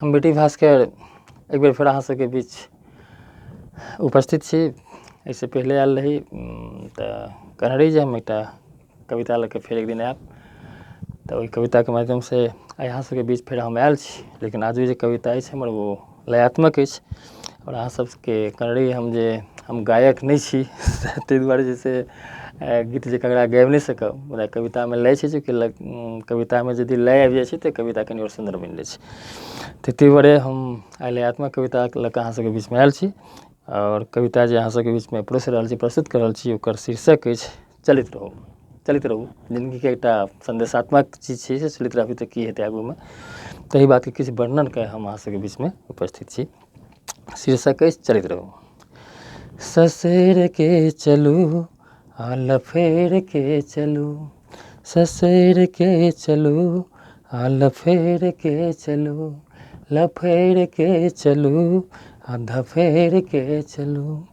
हम बेटी भास्कर एक बेर फेर अहाँ सबके बीच उपस्थित छी। एहिसँ पहिले आयल रही तऽ कहने जे हम एकटा कविता लऽ के फेर एक दिन आयब, तऽ ओहि कविताके माध्यमसँ आइ अहाँ सबके बीच फेर हम आयल छी। लेकिन आज जे कविता अछि हमर वो लयात्मक अछि, आओर अहाँ सबके कहने हम जे हम गायक नहि छी ताहि दुआरे जे से गीत जे ककरा गाबि नहि सकब, मुदा कवितामे लय छै जे कवितामे यदि लय आबि जाइ छै तऽ कविता कनि और सुन्दर बनि जाइ छै। तऽ ताहि दुआरे हम आइ लयात्मक कविता लऽ कऽ अहाँ सबके बीचमे आयल छी, और कविता जे अहाँ सबके बीचमे परोसि रहल छी, प्रस्तुत कर रहल छी, ओकर शीर्षक अछि चलित रहू। चलित रहू जिंदगीके एकटा संदेशात्मक चीज छै, से चलित रहबै तऽ की हेतै आगूमे, ताहि बातके किछु वर्णनके हम अहाँ सबके बीचमे उपस्थित छी। शीर्षक अछि चलित रहू। ससैर के चलू आ लफेर के चलू, ससैर के चलू आ लफेर के चलू, लफेर के चलू आ धफेर के चलू।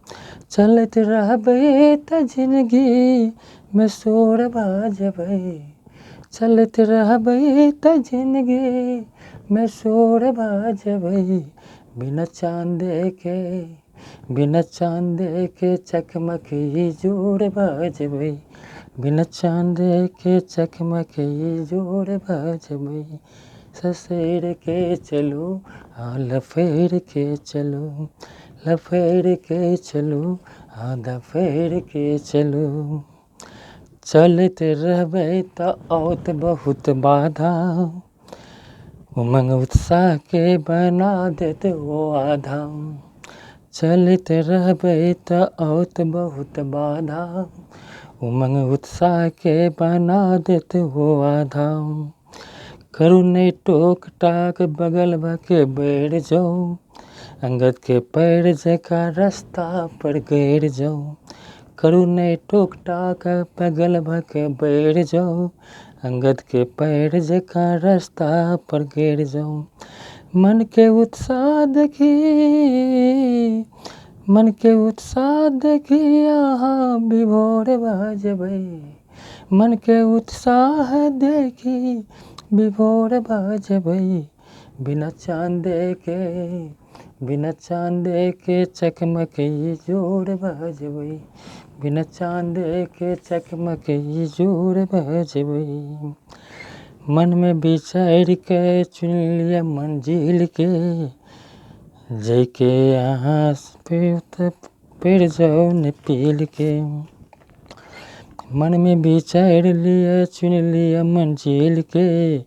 चलैत रहबै तऽ जिंदगीमे शोर बजबै, चलैत रहबै तऽ जिंदगीमे शोर बजबै। बिना चाँदे के चकमक इजोर बजबै, बिना चाँदे के चकमक इजोर बजबै। ससैर के चलू आ लफेर के चलू, लफेर के चलू आ धफेर के चलू। चलैत रहबै तऽ औत बहुत बाधा, उमंग उत्साह के बना देत ओ आधा। चलैत रहबै तऽ औत बहुत बाधा, उमंग उत्साह के बना देत ओ आधा। करू नहीं टोक टाक बगल भके बैठ जाओ, अंगद के पैर जका रास्ता पर गिर जाओ। करू नहीं टोक टाक बगल भके बैठ जाओ, अंगद के पैर जका रास्ता पर गिर जाओ। मन के उत्साह देखी, मन के उत्साह देखी अहाँ विभोर बजबै, मन के उत्साह देखी विभोर बजबै। बिना चाँदे के चकमक इजोर बजबै, बिना चाँदे के चकमक इजोर बजबै। मन में विचार के चुन लिया मंजिल के, जैके अहाँ पेड़ जाओ न पील के। मन में विचार लिया चुन लिया मंजिल के,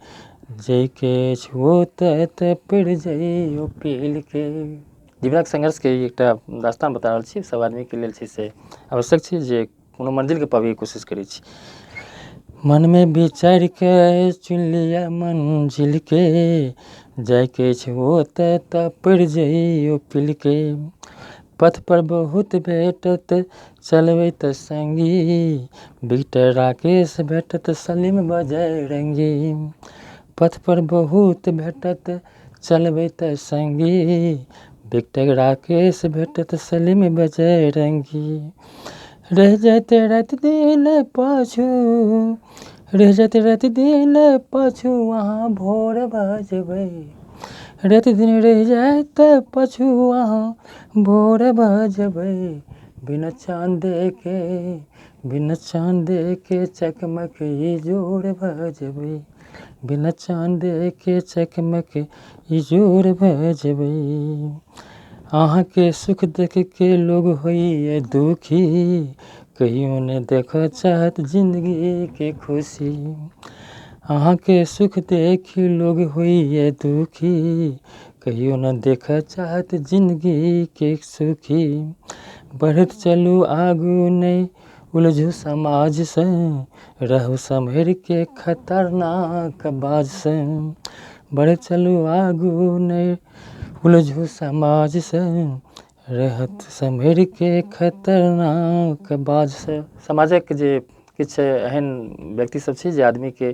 जैके छुओ त पेड़ जाइयो पील के। जीवनक संघर्षके एकटा दास्तान बता रहल छी। सब आदमीके लेल छै से आवश्यक छै जे कोनो मंजिलके पाबैके कोशिश करै छी। मन में विचार के चुन लिया मंजिल के, जाके छुओ त पेड़ जाइयो पील के। पथ पर बहुत भेटत चलबै त संगी, विक्टर राकेश भेटत सलीम बजरंगी। पथ पर बहुत भेटत चलबै त संगी, विक्टर राकेश भेटत सलीम बजरंगी। रह जाते रात दिन पाछू, रह जाते रात दिन पाछू अहाँ भोर बजबै, रात दिन रह जात पाछू अहाँ भोर बजबै। बिना चाँदे के चकमक इजोर बजबै, बिना चाँदे के चकमक इजोर बजबै। अहाँ के सुख देख के लोग होइए दुखी, कहियो ने देख चाहत जिंदगी के खुशी। अहाँ के सुख देखी लोग होइए दुखी, कहियो न देख चाहत जिंदगी के सुखी। बढ़त चलू आगू नहीं उलझू समाज से, रहू सम्हर के खतरनाक बाज से। बढ़त चलू आगू नहीं उलझू समाज से, रहत सम्हर के खतरनाक बाज से। समाजक जे किछु एहन व्यक्ति सब छै जे आदमी के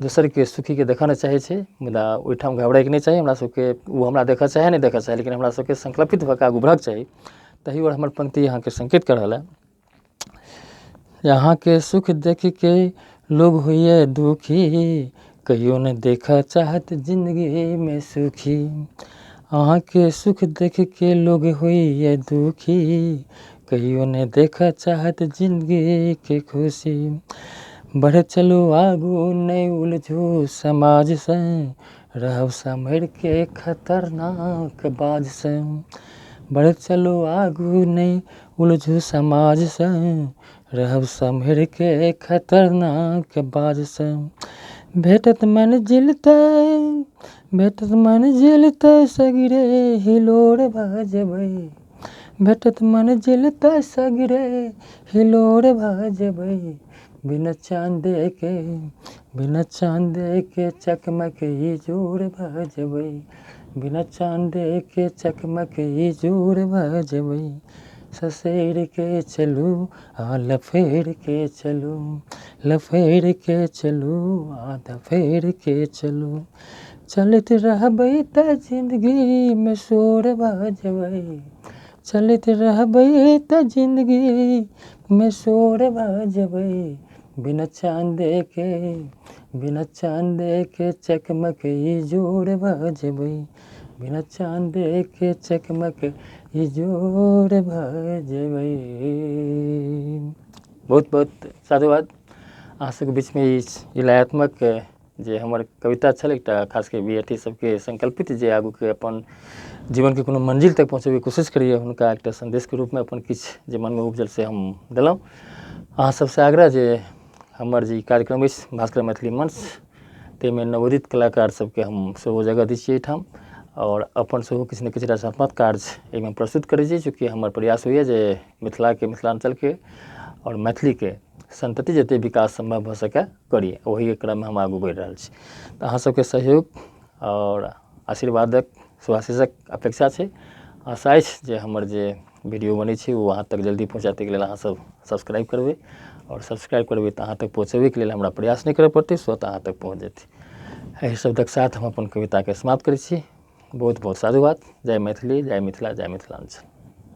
दोसर के सुखी के देखऽ न चाहे छै, मुदा ओहिठाम घबराएके नहीं चाही। हमरा सबके वो हमरा देखऽ चाहे नहीं देखऽ चाहे, लेकिन हमरा सबके संकल्पित भऽ कऽ आगू बढ़क चाही। तही और हमर पंक्ति अहाँ के संकेत कर रहल है। अहाँ के सुख देख के लोग होइए दुखी, कहियो ने देखा चाहत जिंदगी में सुखी, अहाँ के सुख देख के लोग होइए दुखी। कहियो ने देखा चाहत जिंदगी के खुशी, बढ़ चलो आगू नहीं उलझू समाज से, रहब संभर के खतरनाक बाज से। बढ़ चलो आगू नहीं उलझू समाज से, रहब संभर के खतरनाक बाज से। भेटत मंजिल तय सगरे हिलोर भजबै, भेटत मंजिल तय सगरे हिलोर भजबै। बिना चांदे के चकमक इजोर भजबै, बिना चांदे के चकमक इजोर भजबै। ससेर के चलू आ लफेर के चलू, लफेर के चलू आ दफेर के चलू। चलत रहबै त जिंदगी में शोर भजबै, चलत रहबै त जिंदगी में शोर भजबै। बिना चांदे के चकमक इजोर भजबै, बिना चांदे के चकमक इजोर भजबै। बहुत बहुत साधुवाद। अहाँ सबके बीच में ई लयात्मक जे हमर कविता छल, एकटा खास के विद्यार्थी सबके संकल्पित जे आगू के अपन जीवन के कोनो मंजिल तक पहुँचे कोशिश करिए, हुनका एकटा संदेश के रूप में अपन किछु जे मन में उपजल से हम देलहुँ। अहाँ सबसे आग्रह जे हमर जे कार्यक्रम अछि भास्कर मैथिली मंच, ताहिमे नवोदित कलाकार सबके हम सेहो जगह दै छियै एहिठाम, और अपन सेहो किछु ने किछु रचनात्मक कार्य एहिमे प्रस्तुत करै छी। चूँकि हमर प्रयास होइए जे मिथिलाके, मिथिलाञ्चलके और मैथिलीके संतति जते विकास संभव भऽ सकै करी, ओही क्रममे हम आगू बढ़ि रहल छी। तऽ अहाँ सबके सहयोग और आशीर्वादक सुआशीषक अपेक्षा छै। आशा अछि जे हमर जे वीडियो बनै छै ओ अहाँ तक जल्दी पहुँचाबैके लेल अहाँ सब सब्सक्राइब करबै, और सब्सक्राइब करबै तऽ अहाँ तक पहुँचेबैके लेल हमरा प्रयास नहि करऽ पड़तै, स्वतः अहाँ तक पहुँच जेतै। एहि शब्दक साथ हम अपन कविताके समाप्त करै छी। बहुत बहुत साधुवाद। जय मैथिली, जय मिथिला, जय मिथिलाञ्चल।